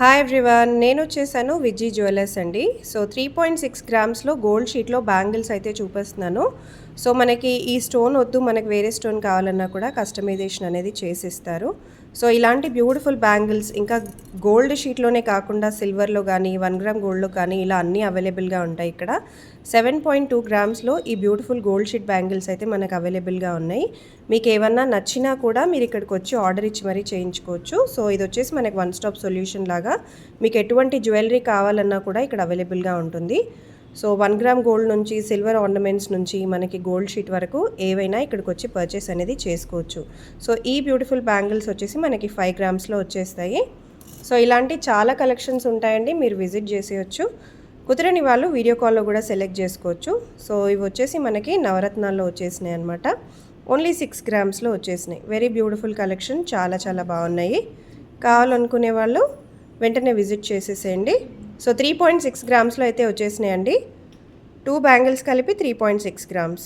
Hi everyone, నేను వచ్చేసాను విజీ jewellers అండి. సో 3.6 గ్రామ్స్లో గోల్డ్ షీట్లో బ్యాంగిల్స్ అయితే చూపిస్తున్నాను. సో మనకి ఈ స్టోన్ వద్దు, మనకి వేరే స్టోన్ కావాలన్నా కూడా కస్టమైజేషన్ అనేది చేసిస్తారు. సో ఇలాంటి బ్యూటిఫుల్ బ్యాంగిల్స్ ఇంకా గోల్డ్ షీట్లోనే కాకుండా సిల్వర్లో కానీ 1 గ్రామ్ గోల్డ్లో కానీ ఇలా అన్నీ అవైలబుల్గా ఉంటాయి. ఇక్కడ 7.2 గ్రామ్స్లో ఈ బ్యూటిఫుల్ గోల్డ్ షీట్ బ్యాంగిల్స్ అయితే మనకు అవైలబుల్గా ఉన్నాయి. మీకు ఏమన్నా నచ్చినా కూడా మీరు ఇక్కడికి వచ్చి ఆర్డర్ ఇచ్చి మరీ చేయించుకోవచ్చు. సో ఇది వచ్చేసి మనకి వన్ స్టాప్ సొల్యూషన్ లాగా మీకు ఎటువంటి జ్యువెలరీ కావాలన్నా కూడా ఇక్కడ అవైలబుల్గా ఉంటుంది. సో 1 గ్రామ్ గోల్డ్ నుంచి సిల్వర్ ఆర్నమెంట్స్ నుంచి మనకి గోల్డ్ షీట్ వరకు ఏవైనా ఇక్కడికి వచ్చి పర్చేస్ అనేది చేసుకోవచ్చు. సో ఈ బ్యూటిఫుల్ బ్యాంగిల్స్ వచ్చేసి మనకి 5 గ్రామ్స్లో వచ్చేస్తాయి. సో ఇలాంటి చాలా కలెక్షన్స్ ఉంటాయండి, మీరు విజిట్ చేసేయచ్చు. కుదరని వాళ్ళు వీడియో కాల్లో కూడా సెలెక్ట్ చేసుకోవచ్చు. సో ఇవి వచ్చేసి మనకి నవరత్నాల్లో వచ్చేసినాయి అనమాట. ఓన్లీ 6 గ్రామ్స్లో వచ్చేసినాయి. వెరీ బ్యూటిఫుల్ కలెక్షన్, చాలా చాలా బాగున్నాయి. కావాలనుకునే వాళ్ళు వెంటనే విజిట్ చేసేసేయండి. సో 3.6 గ్రామ్స్లో అయితే వచ్చేసినాయండి. 2 బ్యాంగిల్స్ కలిపి 3.6 గ్రామ్స్.